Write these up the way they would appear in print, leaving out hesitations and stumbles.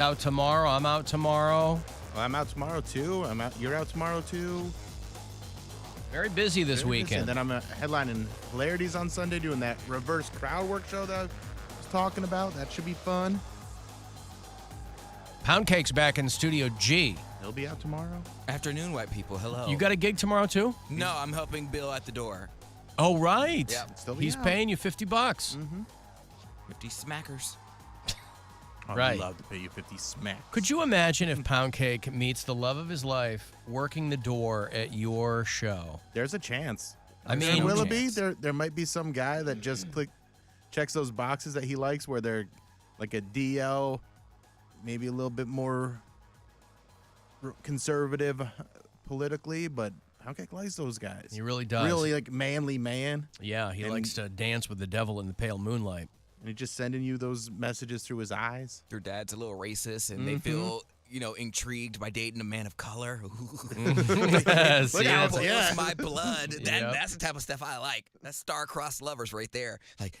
Out tomorrow. I'm out tomorrow. Well, I'm out tomorrow, too. You're out tomorrow, too. Very busy this weekend. And then I'm headlining Hilarities on Sunday, doing that reverse crowd work show that I was talking about. That should be fun. Poundcake's back in Studio G. He'll be out tomorrow. Afternoon, white people. Hello. You got a gig tomorrow, too? No, I'm helping Bill at the door. Oh, right. Yep. He's paying you $50. 50 smackers. Right. I'd love to pay you 50 smacks. Could you imagine if Poundcake meets the love of his life working the door at your show? There's a chance. I mean, in Willoughby, there might be some guy that just checks those boxes that he likes where they're like a DL, maybe a little bit more conservative politically, but Poundcake likes those guys. He really does. Really like manly man. Yeah, he likes to dance with the devil in the pale moonlight. And he's just sending you those messages through his eyes. Your dad's a little racist, and they feel, intrigued by dating a man of color. Yes, Look how it boils yeah. my blood. That's the type of stuff I like. That's star-crossed lovers right there. Like,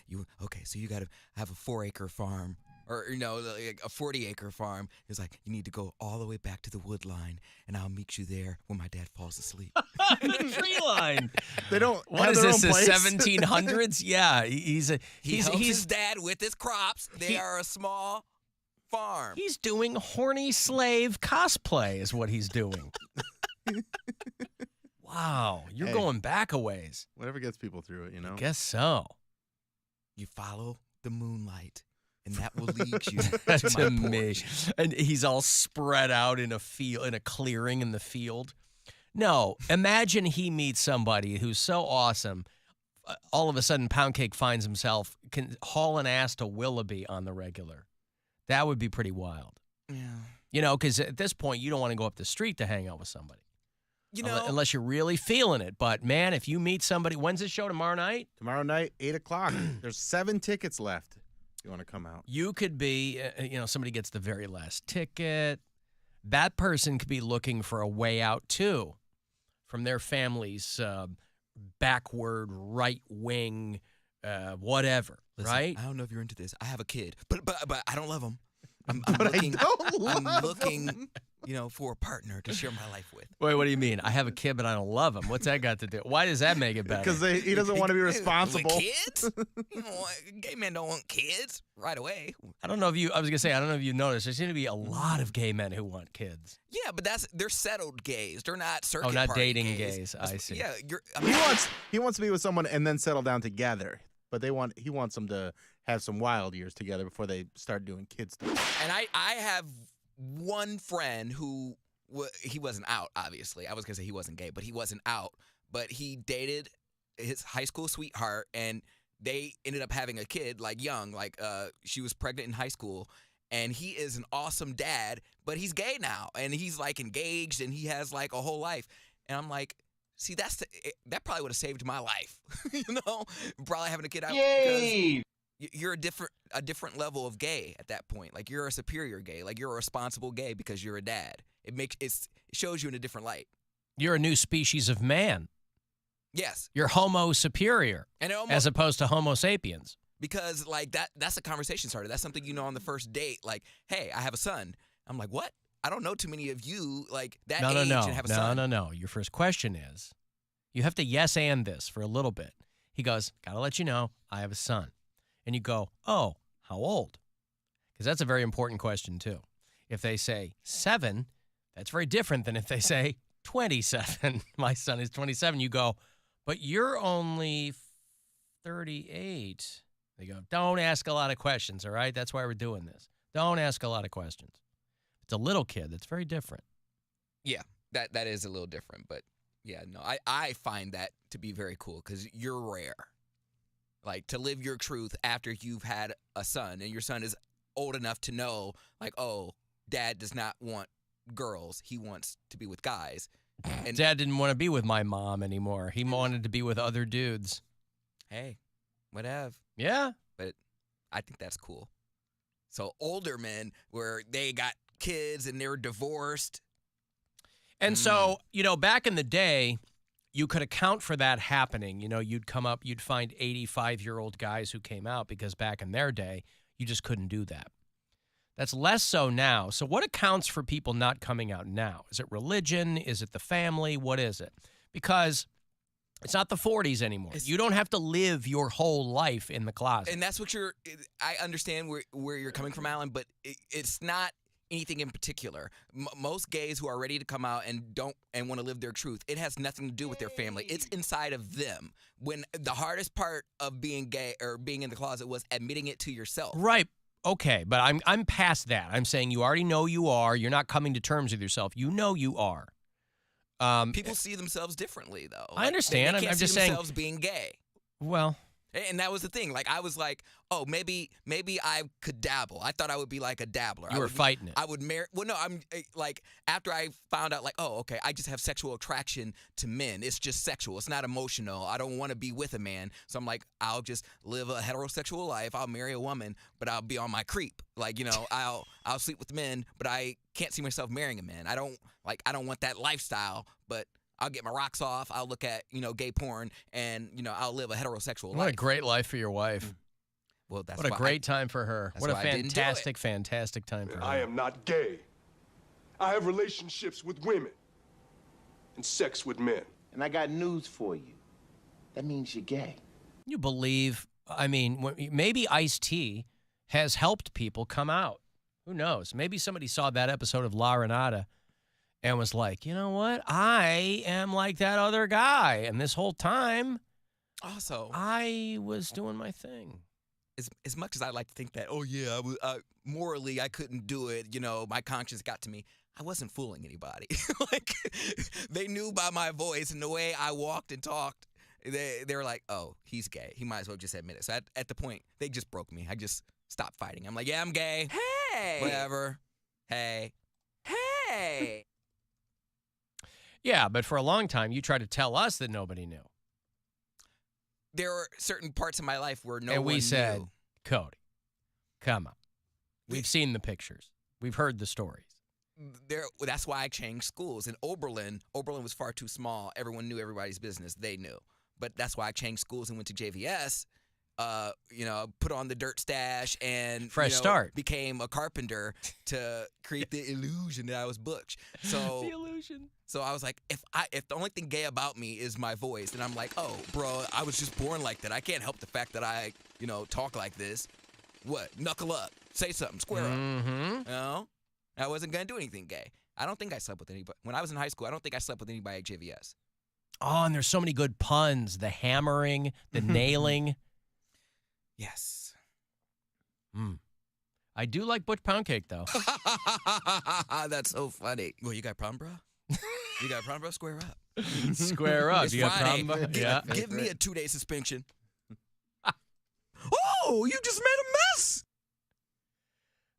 so you got to have a 4-acre farm. Or, like a 40-acre farm. It's like, you need to go all the way back to the wood line, and I'll meet you there when my dad falls asleep. The tree line. They don't. What have is their this, own the place. 1700s? Yeah, He helps his dad with his crops. They are a small farm. He's doing horny slave cosplay is what he's doing. Wow, you're going back a ways. Whatever gets people through it, I guess so. You follow the moonlight. And that will lead you to my me. porch. And he's all spread out in a field, in a clearing in the field. No, imagine he meets somebody who's so awesome. All of a sudden, Poundcake finds himself hauling ass to Willoughby on the regular. That would be pretty wild. Yeah. Because at this point, you don't want to go up the street to hang out with somebody. Unless you're really feeling it. But, man, if you meet somebody, when's this show, tomorrow night? Tomorrow night, 8 o'clock. There's 7 tickets left. You want to come out? You could be, somebody gets the very last ticket. That person could be looking for a way out, too, from their family's backward, right-wing, whatever, Listen, right? I don't know if you're into this. I have a kid, but I don't love him. I'm But looking, I don't love I'm looking, him. For a partner to share my life with. Wait, what do you mean? I have a kid, but I don't love him. What's that got to do? Why does that make it better? Because he doesn't want to be responsible. With kids? Gay men don't want kids right away. I don't know if you noticed, there seem to be a lot of gay men who want kids. Yeah, but they're settled gays. They're not circuit Oh, not party dating gays. gays. I see. Yeah, He wants to be with someone and then settle down together. But he wants them to have some wild years together before they start doing kid stuff. And I have one friend who he wasn't out, obviously. I was going to say he wasn't gay, but he wasn't out. But he dated his high school sweetheart, and they ended up having a kid, like young. Like she was pregnant in high school. And he is an awesome dad, but he's gay now. And he's like engaged, and he has like a whole life. And I'm like, see, that probably would have saved my life. Probably having a kid out. Yay! You're a different level of gay at that point. Like you're a superior gay. Like you're a responsible gay because you're a dad. It shows you in a different light. You're a new species of man. Yes. You're homo superior, and as opposed to homo sapiens. Because like that's a conversation starter. That's something on the first date. Like, hey, I have a son. I'm like, what? I don't know too many of you like that age and have a son. No. Your first question is, you have to yes and this for a little bit. He goes, gotta let you know, I have a son. And you go, oh, how old? Because that's a very important question, too. If they say 7, that's very different than if they say 27. My son is 27. You go, but you're only 38. They go, don't ask a lot of questions, all right? That's why we're doing this. Don't ask a lot of questions. If it's a little kid, that's very different. Yeah, that is a little different. But, yeah, no, I find that to be very cool because you're rare. Like, to live your truth after you've had a son, and your son is old enough to know, like, oh, dad does not want girls. He wants to be with guys. And Dad didn't want to be with my mom anymore. He wanted to be with other dudes. Hey, whatever. Yeah. But I think that's cool. So older men where they got kids and they're divorced. And so, back in the day, you could account for that happening. You'd come up, you'd find 85-year-old guys who came out because back in their day, you just couldn't do that. That's less so now. So what accounts for people not coming out now? Is it religion? Is it the family? What is it? Because it's not the 40s anymore. You don't have to live your whole life in the closet. And that's what I understand where you're coming from, Alan, but it's not anything in particular. Most gays who are ready to come out and want to live their truth, it has nothing to do with their family. It's inside of them. When the hardest part of being gay or being in the closet was admitting it to yourself. Right. Okay, but I'm past that. I'm saying you already know you are. You're not coming to terms with yourself. You know you are. People see themselves differently, though. I understand. They can't I'm see just saying themselves being gay. Well, and that was the thing. Like, I was like, oh, maybe I could dabble. I thought I would be like a dabbler. You were fighting it. I would marry. Well, no, I'm like, after I found out, like, oh, okay, I just have sexual attraction to men. It's just sexual. It's not emotional. I don't want to be with a man. So I'm like, I'll just live a heterosexual life. I'll marry a woman, but I'll be on my creep. Like, you know, I'll sleep with men, but I can't see myself marrying a man. I don't want that lifestyle, but I'll get my rocks off. I'll look at, gay porn, and, I'll live a heterosexual life. What a great life for your wife. Well, that's what a great time for her. What a fantastic time for her. I am not gay. I have relationships with women and sex with men. And I got news for you. That means you're gay. You believe, maybe Ice-T has helped people come out. Who knows? Maybe somebody saw that episode of La Renata and was like, you know what? I am like that other guy. And this whole time, also, I was doing my thing. As much as I like to think that, oh, yeah, morally I couldn't do it, my conscience got to me, I wasn't fooling anybody. Like, they knew by my voice and the way I walked and talked, they were like, oh, he's gay. He might as well just admit it. So at the point, they just broke me. I just stopped fighting. I'm like, yeah, I'm gay. Hey! Whatever. Hey. Hey! Yeah, but for a long time, you tried to tell us that nobody knew. There were certain parts of my life where no one knew. And we said, knew. Cody, come on. We've seen the pictures. We've heard the stories. That's why I changed schools. In Oberlin was far too small. Everyone knew everybody's business. They knew. But that's why I changed schools and went to JVS. Put on the dirt stash and fresh start. Became a carpenter to create the illusion that I was butch. So the illusion. So I was like, if the only thing gay about me is my voice, then I'm like, oh, bro, I was just born like that. I can't help the fact that I, talk like this. What? Knuckle up. Say something. Square up. I wasn't gonna do anything gay. I don't think I slept with anybody when I was in high school. I don't think I slept with anybody at JVS. Oh, and there's so many good puns. The hammering, the nailing. Yes. I do like Butch Poundcake, though. That's so funny. Well, you got a problem, bro? You got a problem, bro? Square up. Square up. It's You got a Friday. problem, bro? Yeah. Give me a 2-day suspension. Oh, you just made a mess.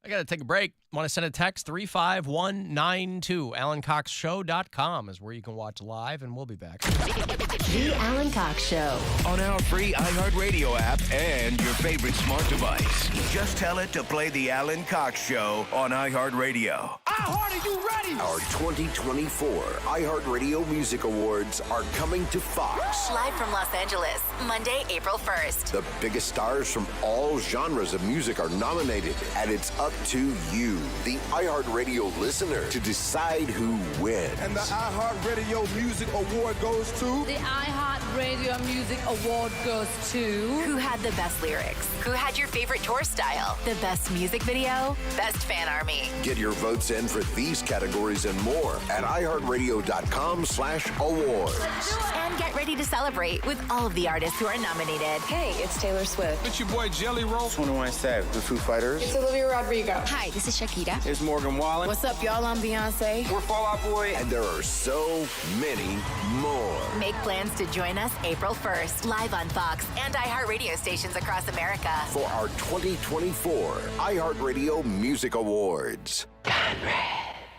I got to take a break. Want to send a text? 35192. AlanCoxShow.com is where you can watch live, and we'll be back. The Alan Cox Show. On our free iHeartRadio app and your favorite smart device. Just tell it to play the Alan Cox Show on iHeartRadio. iHeart, are you ready? Our 2024 iHeartRadio Music Awards are coming to Fox. Live from Los Angeles, Monday, April 1st. The biggest stars from all genres of music are nominated, and it's up to you, the iHeartRadio listener, to decide who wins. And the iHeartRadio Music Award goes to... The iHeartRadio Music Award goes to... Who had the best lyrics? Who had your favorite tour style? The best music video? Best fan army? Get your votes in for these categories and more at iHeartRadio.com/awards. And get ready to celebrate with all of the artists who are nominated. Hey, it's Taylor Swift. It's your boy Jelly Roll. 21 Savage, the Foo Fighters. It's Olivia Rodrigo. Hi, this is Shakira. It's Morgan Wallen. What's up, y'all? I'm Beyonce. We're Fall Out Boy. And there are so many more. Make plans to join us April 1st, live on Fox and iHeartRadio stations across America. For our 2024 iHeartRadio Music Awards.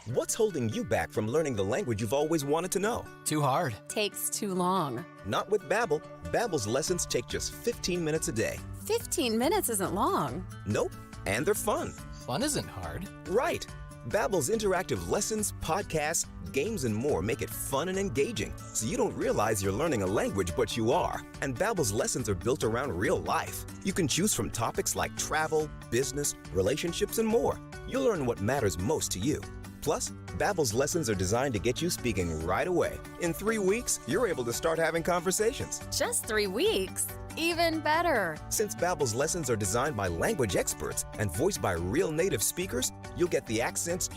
What's holding you back from learning the language you've always wanted to know? Too hard. Takes too long. Not with Babbel. Babbel's lessons take just 15 minutes a day. 15 minutes isn't long. Nope. And they're fun. Fun isn't hard. Right. Babbel's interactive lessons, podcasts, games, and more make it fun and engaging, so you don't realize you're learning a language, but you are. And Babbel's lessons are built around real life. You can choose from topics like travel, business, relationships, and more. you'll learn what matters most to you. Plus, Babbel's lessons are designed to get you speaking right away. In 3 weeks, you're able to start having conversations. Just 3 weeks? Even better. Since Babbel's lessons are designed by language experts and voiced by real native speakers, you'll get the accents